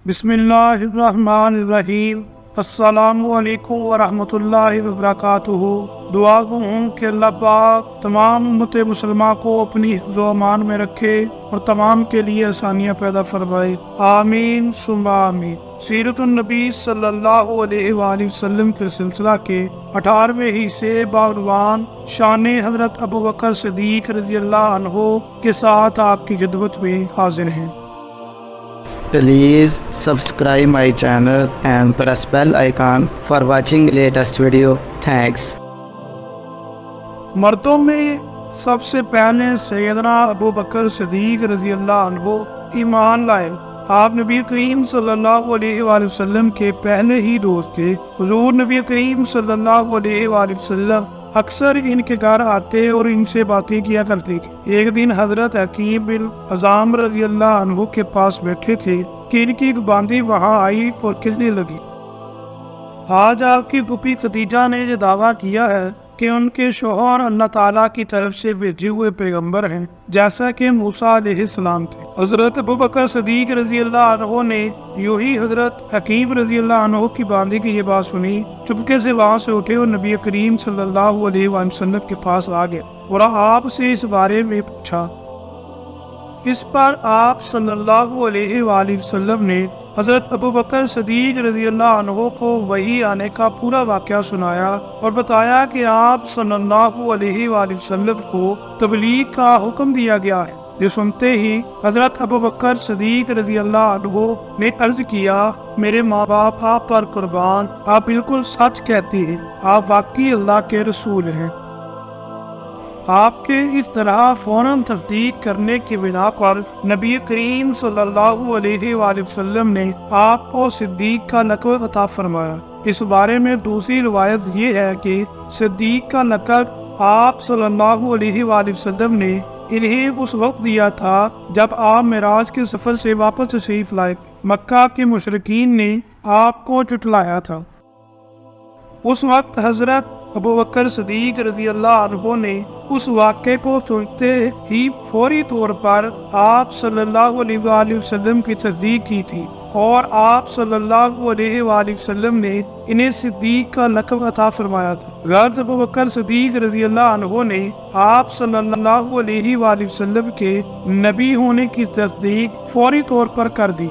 بسم اللہ الرحمن الرحیم۔ السلام علیکم ورحمۃ اللہ وبرکاتہ۔ دعا گو ہوں کہ اللہ پاک تمام امت مسلمہ کو اپنی حفظ و امان میں رکھے اور تمام کے لیے آسانیاں پیدا فرمائے، آمین ثم آمین۔ سیرت النبی صلی اللہ علیہ وآلہ وسلم کے سلسلہ کے 18ویں حصے بعنوان شان حضرت ابوبکر صدیق رضی اللہ عنہ کے ساتھ آپ کی خدمت میں حاضر ہیں۔ Please subscribe my channel and press bell icon for watching latest video. Thanks. مردوں میں سب سے پہلے سیدنا ابوبکر صدیق رضی اللہ عنہ ایمان لائے۔ آپ نبی کریم صلی اللہ علیہ وآلہ وسلم کے پہلے ہی دوست تھے۔ حضور نبی کریم صلی اللہ علیہ وآلہ وسلم اکثر ان کے گھر آتے اور ان سے باتیں کیا کرتے تھے۔ ایک دن حضرت حکیم بن حزام رضی اللہ عنہ کے پاس بیٹھے تھے کہ ان کی ایک باندی وہاں آئی اور کہنے لگی، آج آپ کی پھوپھی خدیجہ نے یہ دعویٰ کیا ہے کہ ان کے شوہر اللہ تعالیٰ کی طرف سے بھیجے ہوئے پیغمبر ہیں، جیسا کہ موسیٰ علیہ السلام تھے۔ حضرت ابوبکر صدیق رضی اللہ عنہ نے یوں ہی حضرت حکیم رضی اللہ عنہ کی باندی کی یہ بات سنی، چپکے سے وہاں سے اٹھے اور نبی کریم صلی اللہ علیہ وسلم کے پاس آ گئے اور آپ سے اس بارے میں پوچھا۔ اس پر آپ صلی اللہ علیہ وآلہ وسلم نے حضرت ابوبکر صدیق رضی اللہ عنہ کو وحی آنے کا پورا واقعہ سنایا اور بتایا کہ آپ صلی اللہ علیہ وآلہ وسلم کو تبلیغ کا حکم دیا گیا ہے۔ یہ سنتے ہی حضرت ابوبکر صدیق رضی اللہ عنہ نے عرض کیا، میرے ماں باپ آپ پر قربان، آپ بالکل سچ کہتی ہیں، آپ واقعی اللہ کے رسول ہیں۔ آپ کے اس طرح فوراً تصدیق کرنے کی بنا پر نبی کریم صلی اللہ علیہ وآلہ وسلم نے آپ کو صدیق کا لقب عطا فرمایا۔ اس بارے میں دوسری روایت یہ ہے کہ صدیق کا لقب آپ صلی اللہ علیہ وآلہ وسلم نے انہیں اس وقت دیا تھا جب آپ معراج کے سفر سے واپس تشریف لائے۔ مکہ کے مشرکین نے آپ کو جھٹلایا تھا۔ اس وقت حضرت ابوبکر صدیق رضی اللہ عنہ نے اس واقعے کو سنتے ہی فوری طور پر آپ صلی اللہ علیہ وآلہ وسلم کی تصدیق کی تھی اور آپ صلی اللہ علیہ وآلہ وسلم نے انہیں صدیق کا لقب عطا فرمایا تھا۔ غرض ابوبکر صدیق رضی اللہ عنہ نے آپ صلی اللہ علیہ وآلہ وسلم کے نبی ہونے کی تصدیق فوری طور پر کر دی۔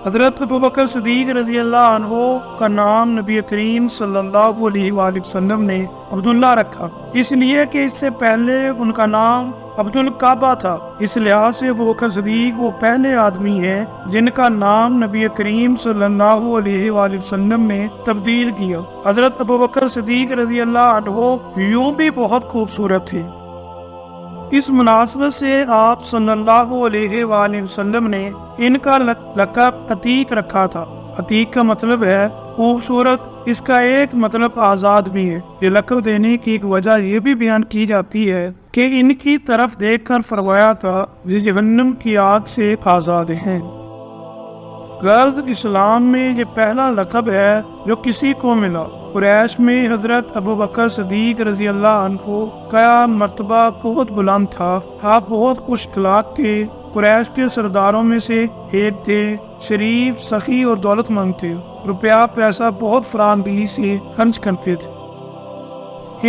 حضرت ابوبکر صدیق رضی اللہ عنہ کا نام نبی کریم صلی اللہ علیہ وآلہ وسلم نے عبداللہ رکھا، اس لیے کہ اس سے پہلے ان کا نام عبد الکعبہ تھا۔ اس لحاظ سے ابوبکر صدیق وہ پہلے آدمی ہیں جن کا نام نبی کریم صلی اللہ علیہ وآلہ وسلم نے تبدیل کیا۔ حضرت ابوبکر صدیق رضی اللہ عنہ یوں بھی بہت خوبصورت تھے۔ اس مناسبت سے آپ صلی اللہ علیہ وآلہ وسلم نے ان کا لقب عتیق رکھا تھا۔ عتیق کا مطلب ہے خوبصورت، اس کا ایک مطلب آزاد بھی ہے۔ یہ لقب دینے کی ایک وجہ یہ بھی بیان کی جاتی ہے کہ ان کی طرف دیکھ کر فرمایا تھا یہ جہنم کی آگ سے آزاد ہیں۔ غرض اسلام میں یہ پہلا لقب ہے جو کسی کو ملا۔ قریش میں حضرت ابوبکر صدیق رضی اللہ عنہ کا مرتبہ بہت بلند تھا۔ آپ بہت خوش اخلاق تھے، قریش کے سرداروں میں سے ایک تھے، شریف، سخی اور دولت مند تھے، روپیہ پیسہ بہت فراخ دلی سے خرچ کرتے تھے۔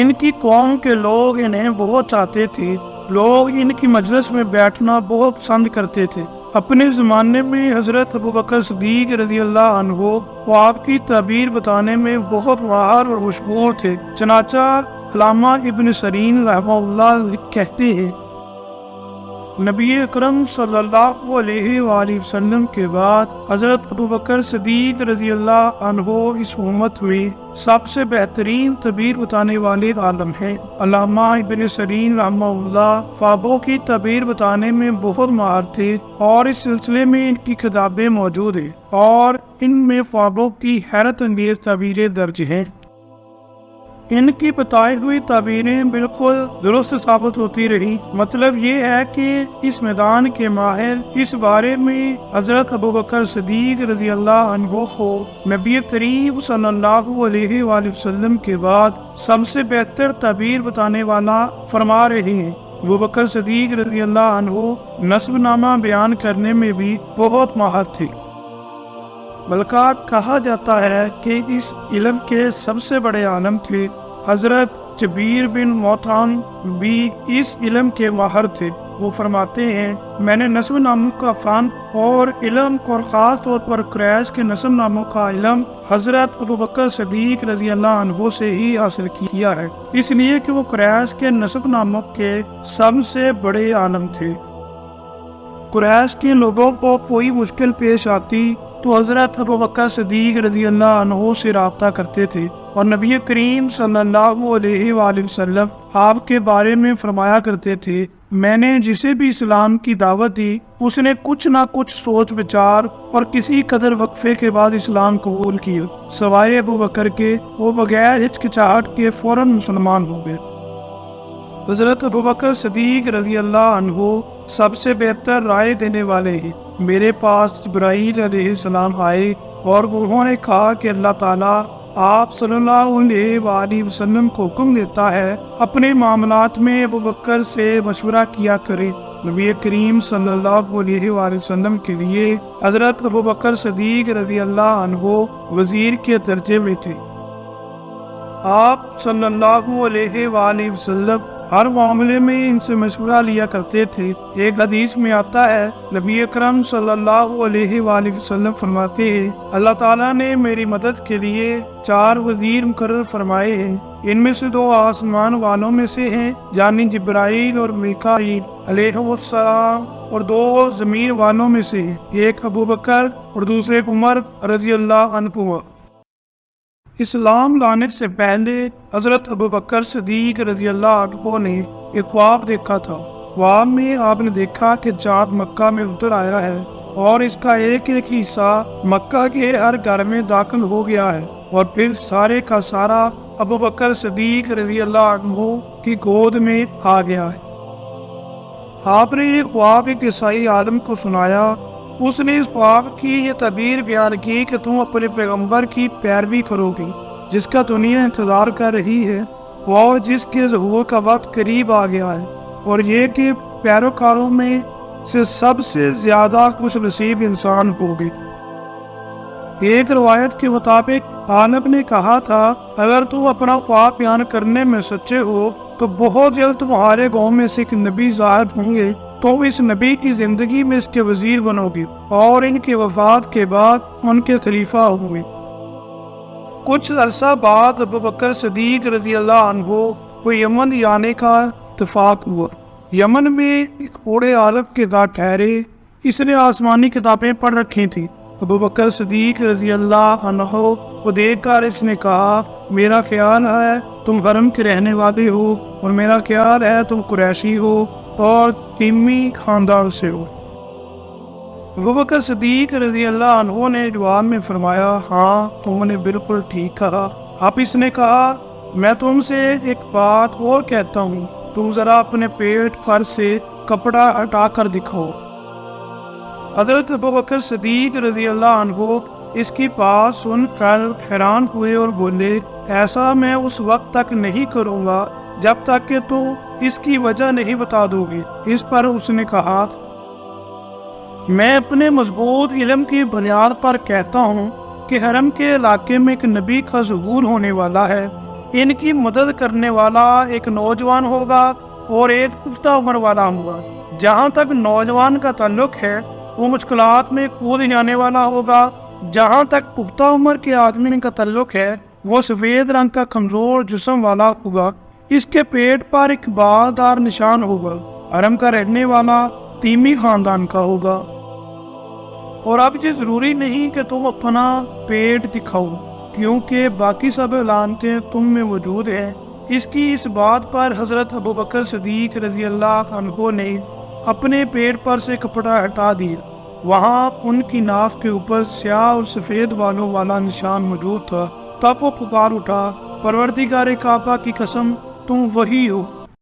ان کی قوم کے لوگ انہیں بہت چاہتے تھے، لوگ ان کی مجلس میں بیٹھنا بہت پسند کرتے تھے۔ اپنے زمانے میں حضرت ابوبکر صدیق رضی اللہ عنہ خواب کی تعبیر بتانے میں بہت ماہر اور مشہور تھے۔ چنانچہ علامہ ابن سیرین رحمہ اللہ کہتے ہیں، نبی اکرم صلی اللہ علیہ وآلہ وسلم کے بعد حضرت ابوبکر صدیق رضی اللہ عنہ اس امت میں سب سے بہترین تعبیر بتانے والے عالم ہیں۔ علامہ ابن سیرین رحمہ اللہ خوابوں کی تعبیر بتانے میں بہت ماہر تھے اور اس سلسلے میں ان کی کتابیں موجود ہیں اور ان میں خوابوں کی حیرت انگیز تعبیریں درج ہیں۔ ان کی بتائی ہوئی تعبیریں بالکل درست ثابت ہوتی رہی۔ مطلب یہ ہے کہ اس میدان کے ماہر اس بارے میں حضرت ابوبکر صدیق رضی اللہ عنہ کو نبی کریم صلی اللہ علیہ وآلہ وسلم کے بعد سب سے بہتر تعبیر بتانے والا فرما رہے ہیں۔ ابوبکر صدیق رضی اللہ عنہ نسب نامہ بیان کرنے میں بھی بہت ماہر تھے۔ بلکہ کہا جاتا ہے کہ اس علم کے سب سے بڑے عالم تھے۔ حضرت جبیر بن موتان بھی اس علم کے ماہر تھے۔ وہ فرماتے ہیں میں نے نسب ناموں کا فن اور علم اور خاص طور پر قریش کے نسب ناموں کا علم حضرت ابوبکر صدیق رضی اللہ عنہ سے ہی حاصل کیا ہے، اس لیے کہ وہ قریش کے نسب ناموں کے سب سے بڑے عالم تھے۔ قریش کے لوگوں کو کوئی مشکل پیش آتی تو حضرت ابوبکر صدیق رضی اللہ عنہ سے رابطہ کرتے تھے، اور نبی کریم صلی اللہ علیہ وآلہ وسلم آپ کے بارے میں فرمایا کرتے تھے میں نے جسے بھی اسلام کی دعوت دی اس نے کچھ نہ کچھ سوچ بچار اور کسی قدر وقفے کے بعد اسلام قبول کیا، سوائے ابوبکر کے وہ بغیر ہچکچاہٹ کے فوراً مسلمان ہو گئے۔ حضرت ابوبکر صدیق رضی اللہ عنہ سب سے بہتر رائے دینے والے ہیں۔ میرے پاس جبرائیل علیہ السلام آئے اور انہوں نے کہا کہ اللہ تعالیٰ آپ صلی اللہ علیہ وآلہ وسلم کو حکم دیتا ہے اپنے معاملات میں ابوبکر سے مشورہ کیا کرے۔ نبی کریم صلی اللہ علیہ وآلہ وسلم کے لیے حضرت ابوبکر صدیق رضی اللہ عنہ وزیر کے درجے میں تھے۔ آپ صلی اللہ علیہ وآلہ وسلم ہر معاملے میں ان سے مشورہ لیا کرتے تھے۔ ایک حدیث میں آتا ہے نبی اکرم صلی اللہ علیہ وآلہ وسلم فرماتے ہیں اللہ تعالیٰ نے میری مدد کے لیے 4 وزیر مقرر فرمائے ہیں، ان میں سے 2 آسمان والوں میں سے ہیں یعنی جبرائیل اور میکائیل علیہ السلام، اور 2 زمین والوں میں سے ہیں، ایک ابوبکر اور دوسرے عمر رضی اللہ عنہ۔ اسلام لانے سے پہلے حضرت ابوبکر صدیق رضی اللہ عنہ نے ایک خواب دیکھا تھا۔ خواب میں آپ نے دیکھا کہ چاند مکہ میں اتر آیا ہے اور اس کا ایک ایک حصہ مکہ کے ہر گھر میں داخل ہو گیا ہے، اور پھر سارے کا سارا ابوبکر صدیق رضی اللہ عنہ کی گود میں آ گیا ہے۔ آپ نے یہ خواب ایک عیسائی عالم کو سنایا۔ اس نے اس خواب کی یہ تعبیر بیان کی کہ تم اپنے پیغمبر کی پیروی کرو گی جس کا دنیا انتظار کر رہی ہے اور جس کے ظہور کا وقت قریب آ گیا ہے، اور یہ کہ پیروکاروں میں سے سب سے زیادہ خوش نصیب انسان ہوگی۔ ایک روایت کے مطابق عالم نے کہا تھا اگر تم اپنا خواب بیان کرنے میں سچے ہو تو بہت جلد تمہارے گاؤں میں سے ایک نبی ظاہر ہوں گے، تم اس نبی کی زندگی میں اس کے وزیر بنو گے اور ان کی وفات کے بعد ان کے خلیفہ ہوں گے۔ کچھ عرصہ بعد ابوبکر صدیق رضی اللہ عنہ کو یمن جانے کا اتفاق ہوا۔ یمن میں ایک بوڑھے عالم کے ساتھ ٹھہرے، اس نے آسمانی کتابیں پڑھ رکھی تھیں۔ ابوبکر صدیق رضی اللہ عنہ کو دیکھ کر اس نے کہا میرا خیال ہے تم حرم کے رہنے والے ہو، اور میرا خیال ہے تم قریشی ہو اور تیمی خاندان سے ہو۔ ابوبکر صدیق رضی اللہ عنہ نے جواب میں فرمایا ہاں تم نے بالکل ٹھیک کہا۔ اب اس نے کہا میں تم سے ایک بات اور کہتا ہوں، تم ذرا اپنے پیٹ پر سے کپڑا ہٹا کر دکھاؤ۔ حضرت ابوبکر صدیق رضی اللہ عنہ اس کی بات سن کر حیران ہوئے اور بولے ایسا میں اس وقت تک نہیں کروں گا جب تک کہ تم اس کی وجہ نہیں بتا دو گے۔ اس پر اس نے کہا میں اپنے مضبوط علم کی بنیاد پر کہتا ہوں کہ حرم کے علاقے میں ایک نبی کا ظہور ہونے والا ہے، ان کی مدد کرنے والا ایک نوجوان ہوگا اور ایک پختہ عمر والا ہوگا۔ جہاں تک نوجوان کا تعلق ہے وہ مشکلات میں کود جانے والا ہوگا، جہاں تک پختہ عمر کے آدمی کا تعلق ہے وہ سفید رنگ کا کمزور جسم والا ہوگا، اس کے پیٹ پر ایک بالدار نشان ہوگا، حرم کا رہنے والا تیمی خاندان کا ہوگا۔ اور اب یہ ضروری نہیں کہ تم اپنا پیٹ دکھاؤ کیونکہ باقی سب علامتیں تم میں موجود ہیں۔ اس کی اس بات پر حضرت ابوبکر صدیق رضی اللہ عنہ نے اپنے پیٹ پر سے کپڑا ہٹا دیا۔ وہاں ان کی ناف کے اوپر سیاہ اور سفید بالوں والا نشان موجود تھا۔ تب وہ پکار اٹھا پروردگار کعبہ کی قسم تم وہی ہو